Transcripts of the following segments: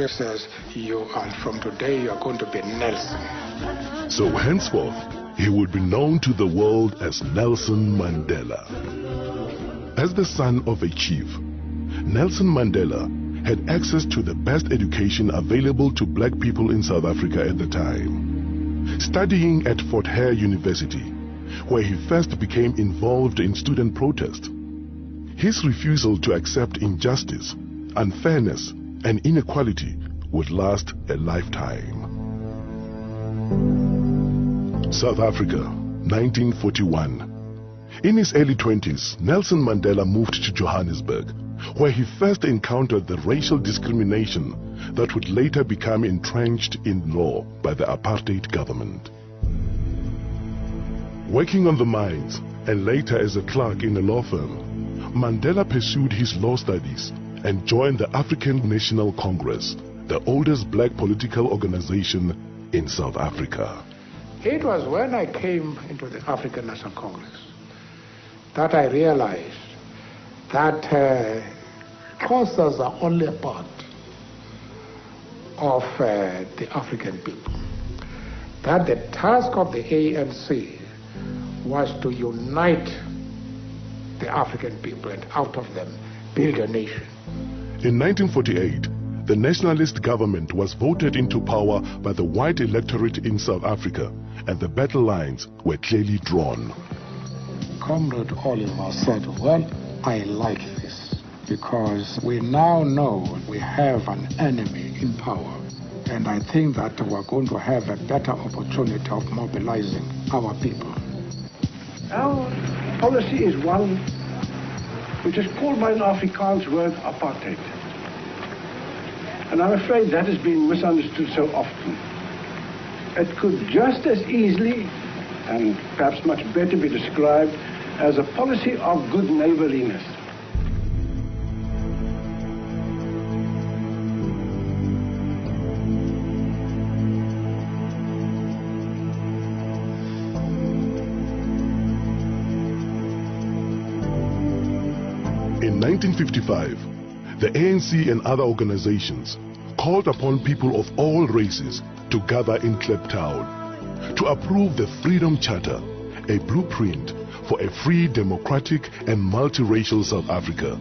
says, from today you are going to be Nelson. So henceforth, he would be known to the world as Nelson Mandela. As the son of a chief, Nelson Mandela had access to the best education available to black people in South Africa at the time. Studying at Fort Hare University, where he first became involved in student protest, his refusal to accept injustice, unfairness, and inequality would last a lifetime. South Africa, 1941. In his early 20s, Nelson Mandela moved to Johannesburg, where he first encountered the racial discrimination that would later become entrenched in law by the apartheid government. Working on the mines and later as a clerk in a law firm, Mandela pursued his law studies and joined the African National Congress, the oldest black political organization in South Africa. It was when I came into the African National Congress that I realized that concerts are only a part of the African people. That the task of the ANC was to unite the African people and out of them build a nation. In 1948, the nationalist government was voted into power by the white electorate in South Africa, and the battle lines were clearly drawn. Comrade Oliver said, well, I like this, because we now know we have an enemy in power, and I think that we're going to have a better opportunity of mobilizing our people. Our policy is one which is called by an Afrikaans word apartheid. And I'm afraid that has been misunderstood so often. It could just as easily, and perhaps much better, be described as a policy of good neighborliness. In 1955, the ANC and other organizations called upon people of all races to gather in Kliptown to approve the Freedom Charter, a blueprint for a free, democratic and multiracial South Africa,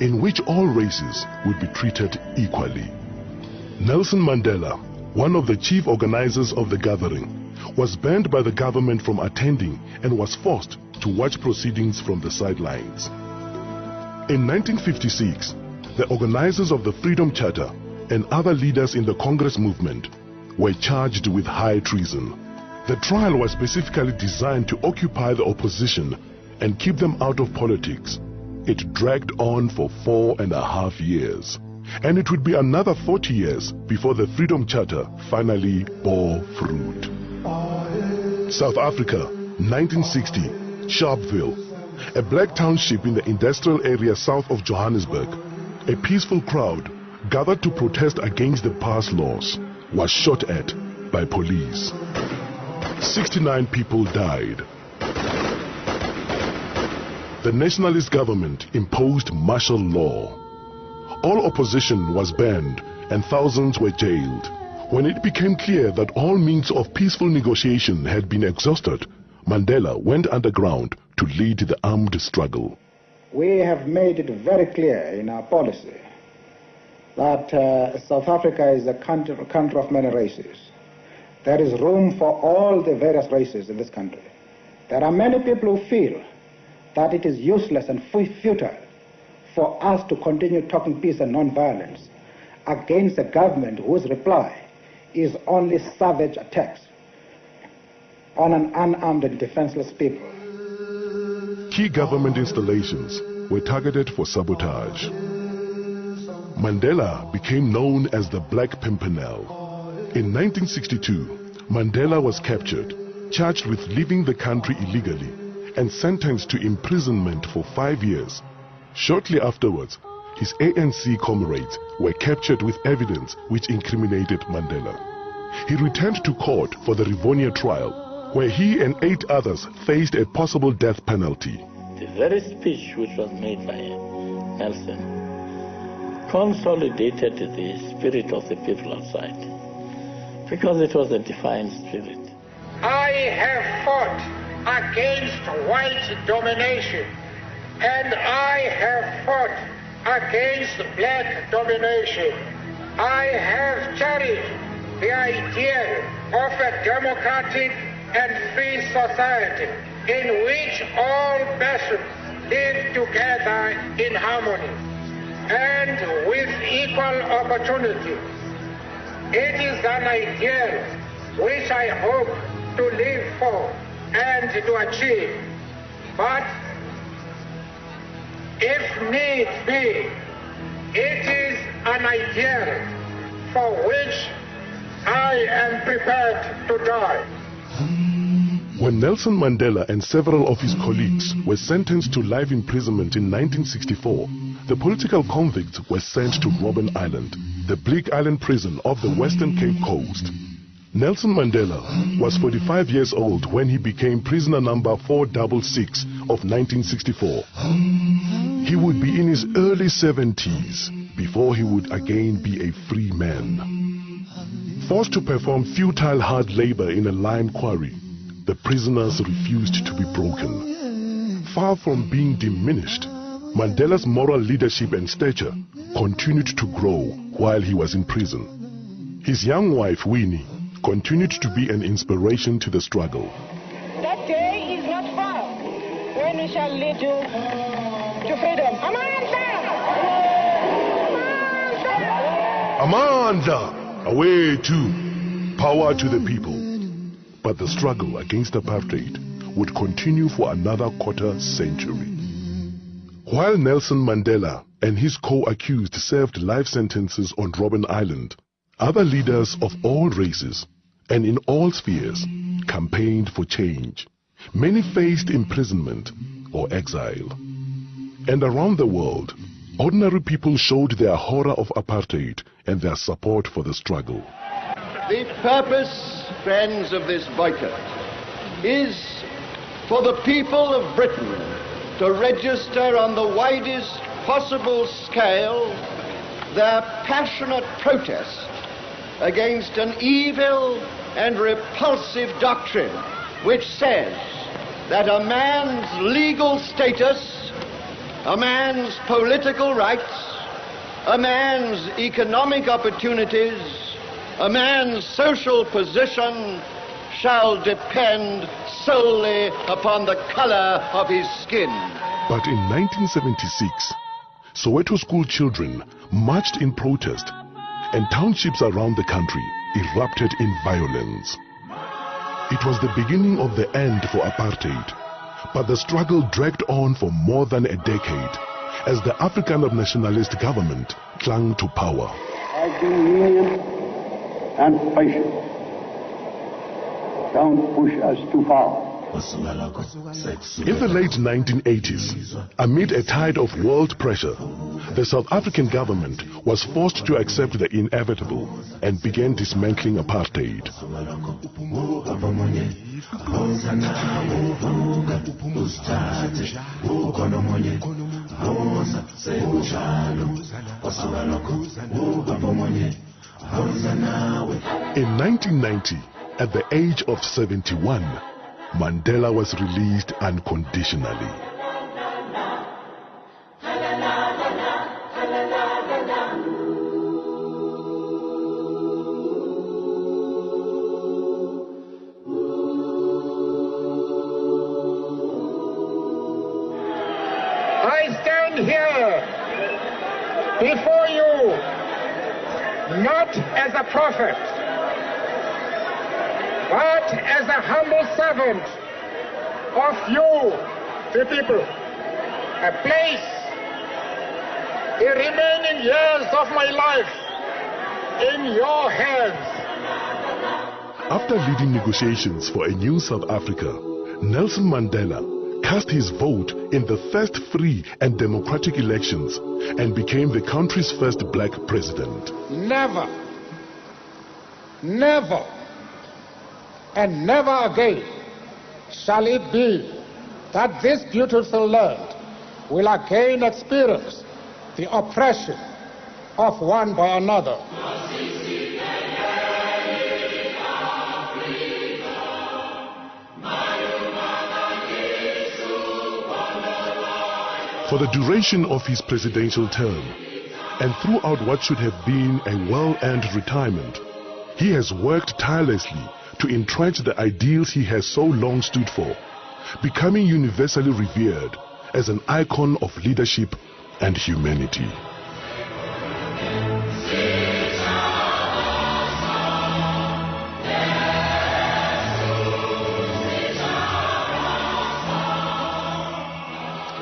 in which all races would be treated equally. Nelson Mandela, one of the chief organizers of the gathering, was banned by the government from attending and was forced to watch proceedings from the sidelines. In 1956, the organizers of the Freedom Charter and other leaders in the Congress movement were charged with high treason. The trial was specifically designed to occupy the opposition and keep them out of politics. It dragged on for 4.5 years, and it would be another 40 years before the Freedom Charter finally bore fruit. South Africa, 1960, Sharpeville, a black township in the industrial area south of Johannesburg. A peaceful crowd gathered to protest against the past laws was shot at by police. 69 people died. The nationalist government imposed martial law. All opposition was banned and thousands were jailed. When it became clear that all means of peaceful negotiation had been exhausted, Mandela went underground to lead the armed struggle. We have made it very clear in our policy that South Africa is a country of many races. There is room for all the various races in this country. There are many people who feel that it is useless and futile for us to continue talking peace and non-violence against a government whose reply is only savage attacks on an unarmed and defenseless people. Key government installations were targeted for sabotage. Mandela became known as the Black Pimpernel. In 1962, Mandela was captured, charged with leaving the country illegally, and sentenced to imprisonment for 5 years. Shortly afterwards, his ANC comrades were captured with evidence which incriminated Mandela. He returned to court for the Rivonia trial, where he and 8 others faced a possible death penalty. The very speech which was made by Nelson consolidated the spirit of the people outside, because it was a defiant spirit. I have fought against white domination, and I have fought against black domination. I have cherished the idea of a democratic and free society in which all nations live together in harmony and with equal opportunity. It is an ideal which I hope to live for and to achieve. But if need be, it is an ideal for which I am prepared to die. When Nelson Mandela and several of his colleagues were sentenced to life imprisonment in 1964, the political convicts were sent to Robben Island, the bleak island prison off the Western Cape Coast. Nelson Mandela was 45 years old when he became prisoner number 466 of 1964. He would be in his early 70s before he would again be a free man. Forced to perform futile hard labor in a lime quarry, the prisoners refused to be broken. Far from being diminished, Mandela's moral leadership and stature continued to grow while he was in prison. His young wife, Winnie, continued to be an inspiration to the struggle. That day is not far when we shall lead you to freedom. Amanda! Away to power to the people. But the struggle against apartheid would continue for another quarter century. While Nelson Mandela and his co-accused served life sentences on Robben Island, other leaders of all races and in all spheres campaigned for change. Many faced imprisonment or exile. And around the world, ordinary people showed their horror of apartheid and their support for the struggle. The purpose, friends, of this boycott is for the people of Britain to register on the widest possible scale their passionate protest against an evil and repulsive doctrine which says that a man's legal status, a man's political rights, a man's economic opportunities, a man's social position shall depend solely upon the color of his skin. But in 1976, Soweto school children marched in protest, and townships around the country erupted in violence. It was the beginning of the end for apartheid, but the struggle dragged on for more than a decade as the Afrikaner nationalist government clung to power. I've been lenient and patient. Don't push us too far. In the late 1980s, amid a tide of world pressure, the South African government was forced to accept the inevitable and began dismantling apartheid. In 1990, at the age of 71, Mandela was released unconditionally. I stand here before you not as a prophet, but as a humble servant of you, the people. I place the remaining years of my life in your hands. After leading negotiations for a new South Africa, Nelson Mandela cast his vote in the first free and democratic elections and became the country's first black president. Never, never, and never again shall it be that this beautiful land will again experience the oppression of one by another. For the duration of his presidential term, and throughout what should have been a well-earned retirement, he has worked tirelessly to entrench the ideals he has so long stood for, becoming universally revered as an icon of leadership and humanity.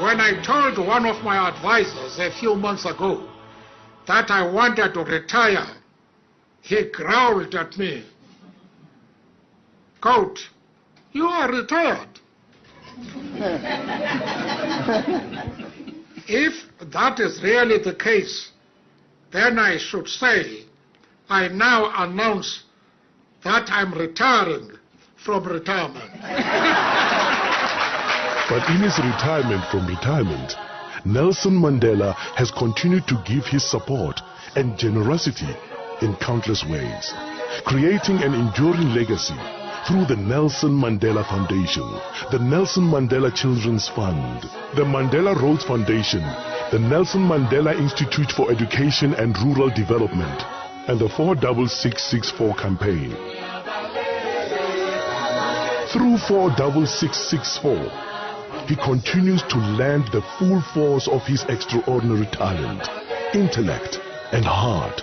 When I told one of my advisors a few months ago that I wanted to retire, he growled at me, "Coat, you are retired." If that is really the case, then I should say I now announce that I'm retiring from retirement. But in his retirement from retirement, Nelson Mandela has continued to give his support and generosity in countless ways, creating an enduring legacy through the Nelson Mandela Foundation, the Nelson Mandela Children's Fund, the Mandela Rhodes Foundation, the Nelson Mandela Institute for Education and Rural Development, and the 46664 campaign. Through 46664, he continues to lend the full force of his extraordinary talent, intellect, and heart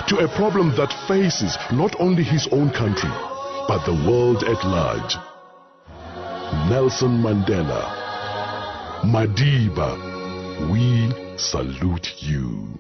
to a problem that faces not only his own country, but the world at large. Nelson Mandela, Madiba, we salute you.